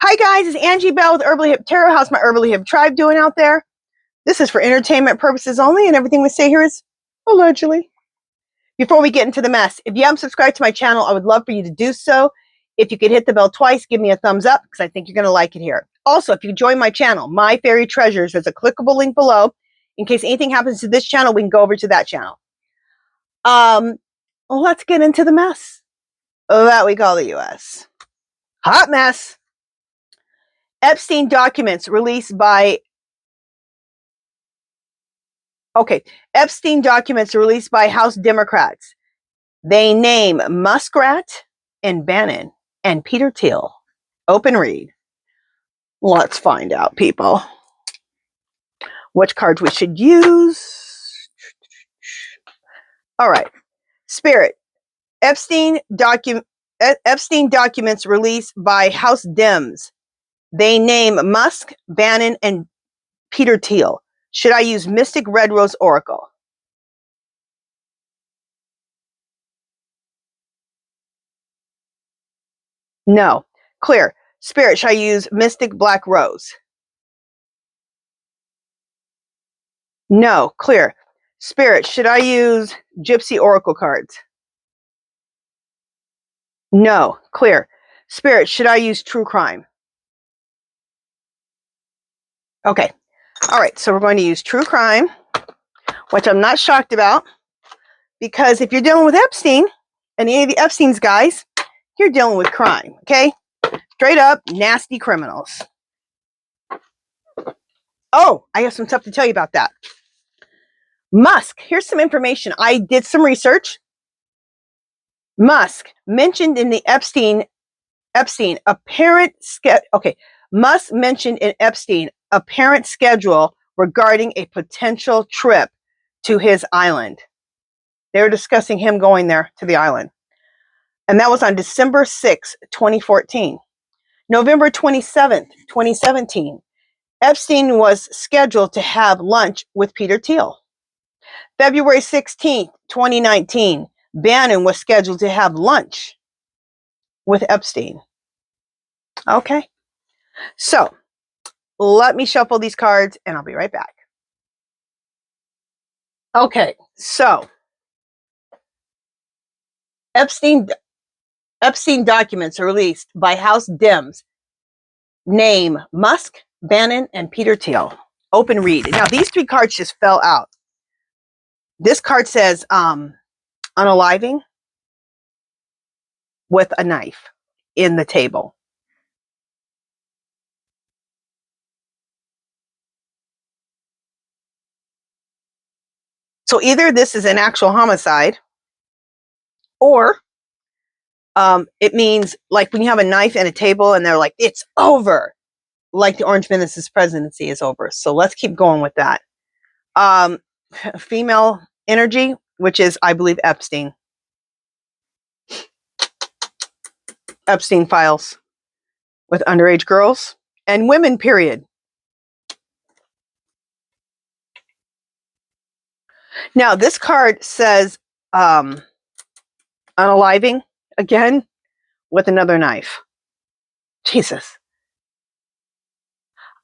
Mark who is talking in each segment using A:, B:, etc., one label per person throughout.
A: Hi guys, it's Angie Bell with HerballyHipTarot. How's my HerballyHip tribe doing out there? This is for entertainment purposes only, and everything we say here is allegedly. Before we get into the mess, if you haven't subscribed to my channel, I would love for you to do so. If you could hit the bell twice, give me a thumbs up, because I think you're going to like it here. Also, if you join my channel, My Fairy Treasures, there's a clickable link below. In case anything happens to this channel, we can go over to that channel. Let's get into the mess that we call the U.S. Hot mess. Epstein documents released by Epstein documents released by House Democrats. They name Muskrat and Bannon and Peter Thiel. Open read. Let's find out, people. Which cards we should use. All right. Spirit. Epstein documents released by House Dems. They name Musk, Bannon, and Peter Thiel. Should I use Mystic Red Rose Oracle? No. Clear. Spirit, should I use Mystic Black Rose? No. Clear. Spirit, should I use Gypsy Oracle cards? No. Clear. Spirit, should I use True Crime? Okay. All right. So we're going to use True Crime, which I'm not shocked about, because if you're dealing with Epstein and any of the Epstein's guys, you're dealing with crime. Okay. Straight up nasty criminals. Oh, I have some stuff to tell you about that. Musk, here's some information. I did some research. Musk mentioned in the Epstein apparent Musk mentioned in Epstein apparent schedule regarding a potential trip to his island. They were discussing him going there to the island. And that was on December 6, 2014. November 27th, 2017, Epstein was scheduled to have lunch with Peter Thiel. February 16th, 2019, Bannon was scheduled to have lunch with Epstein. Okay. So, let me shuffle these cards and I'll be right back. Okay. So, Epstein documents are released by House Dems. Name Musk, Bannon, and Peter Thiel. Open read. Now, these three cards just fell out. This card says unaliving with a knife in the table. So either this is an actual homicide, or it means like when you have a knife and a table and they're like, it's over. Like the Orange Menace's presidency is over. So let's keep going with that. Female energy, which is, I believe, Epstein. Epstein files with underage girls and women, period. Now, this card says unaliving again with another knife. Jesus.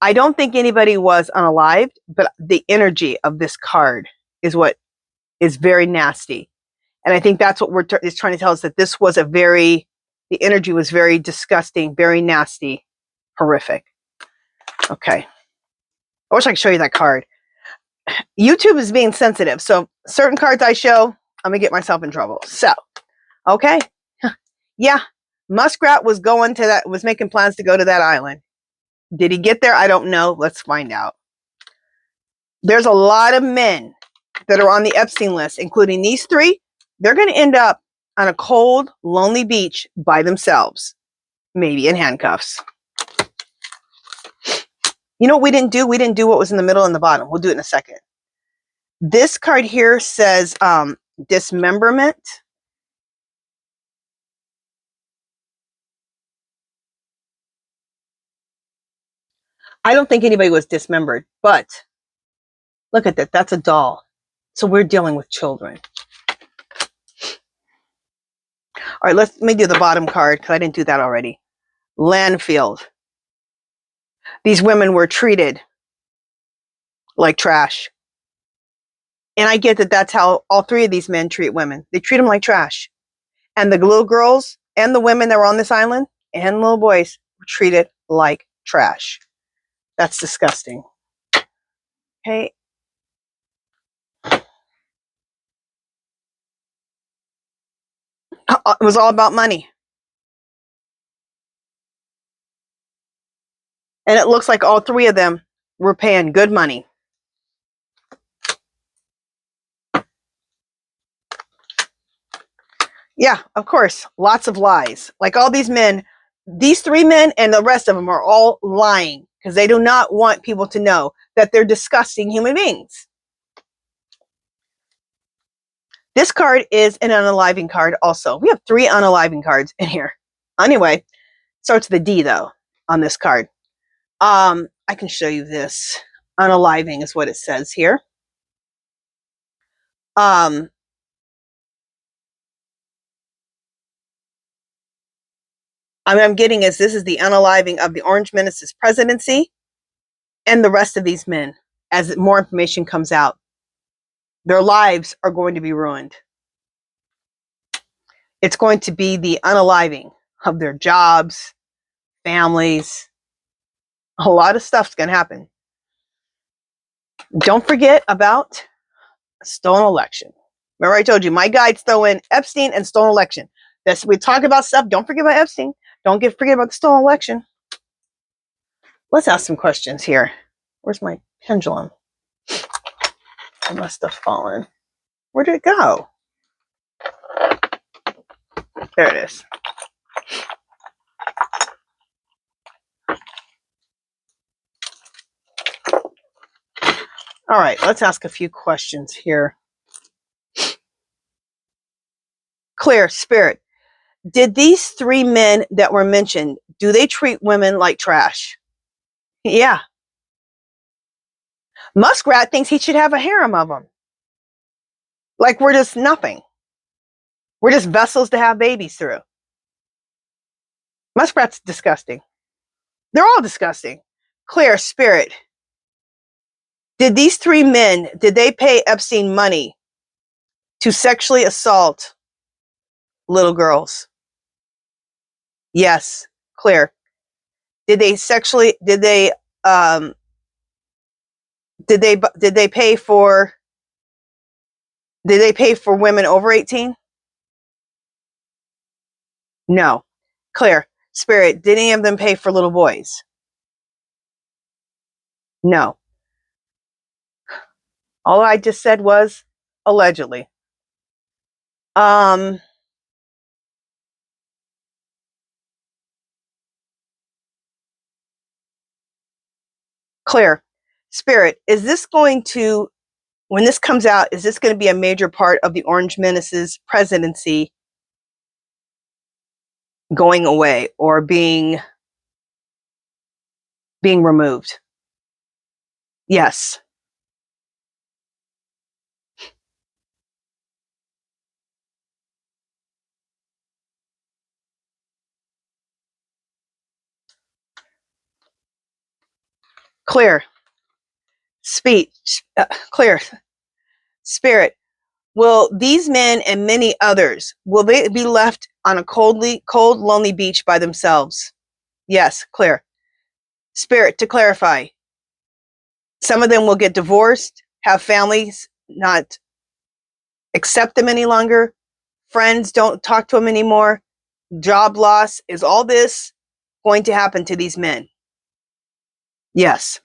A: I don't think anybody was unalived, but the energy of this card is what is very nasty. And I think that's what is trying to tell us, that this was the energy was very disgusting, very nasty, horrific. Okay. I wish I could show you that card. YouTube is being sensitive. So certain cards I show, I'm going to get myself in trouble. So, okay. Yeah. Muskrat was making plans to go to that island. Did he get there? I don't know. Let's find out. There's a lot of men that are on the Epstein list, including these three. They're going to end up on a cold, lonely beach by themselves, maybe in handcuffs. You know what we didn't do? We didn't do what was in the middle and the bottom. We'll do it in a second. This card here says dismemberment. I don't think anybody was dismembered, but look at that. That's a doll. So we're dealing with children. All right, let me do the bottom card because I didn't do that already. Landfill. These women were treated like trash. And I get that that's how all three of these men treat women. They treat them like trash. And the little girls and the women that were on this island and little boys were treated like trash. That's disgusting. Okay. It was all about money. And it looks like all three of them were paying good money. Yeah, of course. Lots of lies. Like all these men, these three men and the rest of them are all lying because they do not want people to know that they're disgusting human beings. This card is an unaliving card also. We have 3 unaliving cards in here. Anyway, starts with a D though on this card. I can show you this. Unaliving is what it says here. I'm getting is this is the unaliving of the Orange Menace's presidency and the rest of these men as more information comes out. Their lives are going to be ruined. It's going to be the unaliving of their jobs, families. A lot of stuff's going to happen. Don't forget about a stolen election. Remember I told you, my guides throw in Epstien and stolen election. We talk about stuff. Don't forget about Epstien. Don't forget about the stolen election. Let's ask some questions here. Where's my pendulum? It must have fallen. Where did it go? There it is. All right, let's ask a few questions here. Clear, Spirit. Did these 3 men that were mentioned, do they treat women like trash? Yeah. Muskrat thinks he should have a harem of them. Like we're just nothing. We're just vessels to have babies through. Muskrat's disgusting. They're all disgusting. Clear, Spirit. Did these 3 men, did they pay Epstein money to sexually assault little girls? Yes. Clear. Did they pay for women over 18? No. Clear. Spirit, did any of them pay for little boys? No. All I just said was allegedly. Clear. Spirit, is this going to, when this comes out, is this going to be a major part of the Orange Menace's presidency going away or being removed? Yes. Clear. Clear. Spirit, will these men and many others, will they be left on a cold, lonely beach by themselves? Yes. Clear. Spirit, to clarify, some of them will get divorced, have families not accept them any longer, friends don't talk to them anymore, job loss. Is all this going to happen to these men? Yes.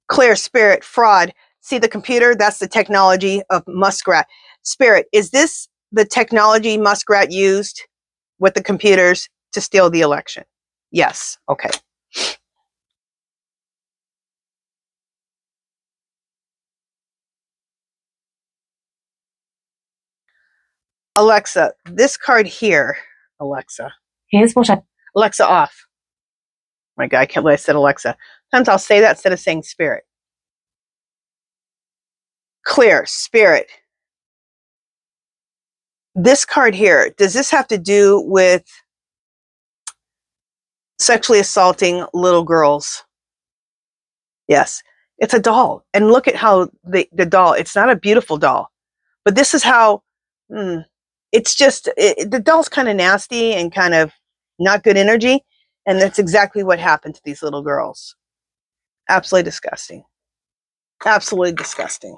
A: Clear. Spirit, fraud. See the computer? That's the technology of Muskrat. Spirit, is this the technology Muskrat used with the computers to steal the election? Yes. Okay. Alexa, this card here. Alexa. Alexa off. My God, I can't believe I said Alexa. Sometimes I'll say that instead of saying Spirit. Clear. Spirit. this card here, does this have to do with sexually assaulting little girls? Yes. It's a doll. And look at how the doll, it's not a beautiful doll, but this is how, it's just, the doll's kind of nasty and kind of not good energy. And that's exactly what happened to these little girls. Absolutely disgusting. Absolutely disgusting.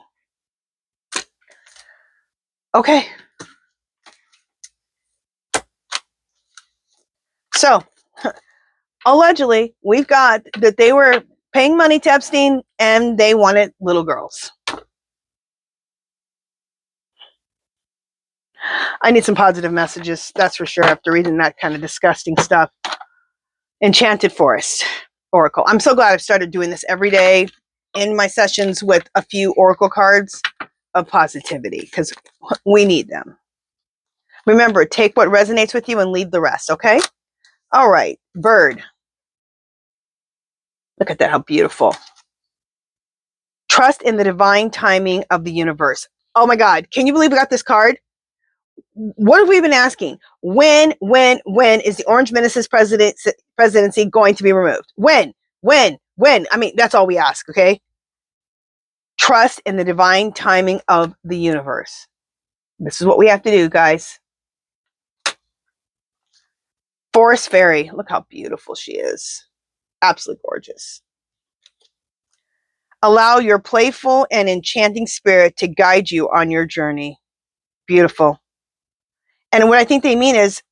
A: Okay. So, allegedly, we've got that they were paying money to Epstein and they wanted little girls. I need some positive messages, that's for sure, after reading that kind of disgusting stuff. Enchanted Forest Oracle. I'm so glad I've started doing this every day in my sessions with a few Oracle cards of positivity, because we need them. Remember, take what resonates with you and leave the rest, okay? All right, bird. Look at that, how beautiful. Trust in the divine timing of the universe. Oh my God, can you believe we got this card? What have we been asking? When is the Orange Menace's presidency going to be removed? When? I mean, that's all we ask, okay? Trust in the divine timing of the universe. This is what we have to do, guys. Forest Fairy. Look how beautiful she is. Absolutely gorgeous. Allow your playful and enchanting spirit to guide you on your journey. Beautiful. And what I think they mean is,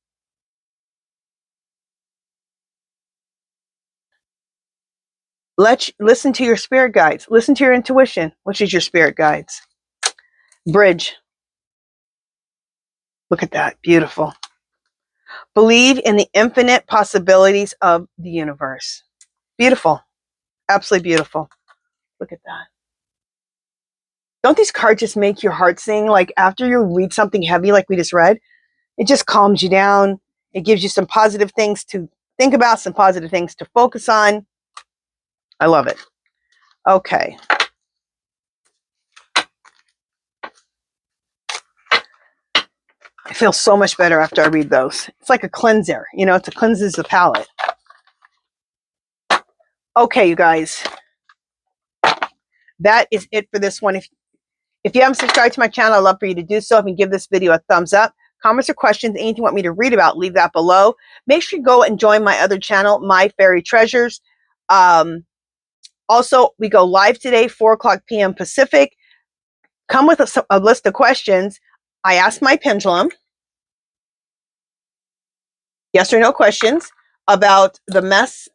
A: listen to your spirit guides. Listen to your intuition, which is your spirit guides. Bridge. Look at that. Beautiful. Believe in the infinite possibilities of the universe. Beautiful. Absolutely beautiful. Look at that. Don't these cards just make your heart sing? Like after you read something heavy like we just read, it just calms you down. It gives you some positive things to think about, some positive things to focus on. I love it. Okay. I feel so much better after I read those. It's like a cleanser. You know, it cleanses the palate. Okay, you guys. That is it for this one. If you haven't subscribed to my channel, I'd love for you to do so. If you can give this video a thumbs up. Comments or questions, anything you want me to read about, leave that below. Make sure you go and join my other channel, My Fairy Treasures. Also, we go live today, 4:00 p.m. Pacific. Come with a list of questions. I asked my pendulum, yes or no questions, about the mess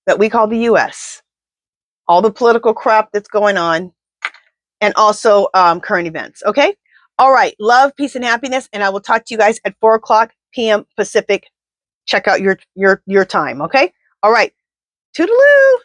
A: that we call the U.S., all the political crap that's going on, and also current events, okay? All right, love, peace, and happiness, and I will talk to you guys at 4:00 p.m. Pacific. Check out your time, okay? All right, toodaloo!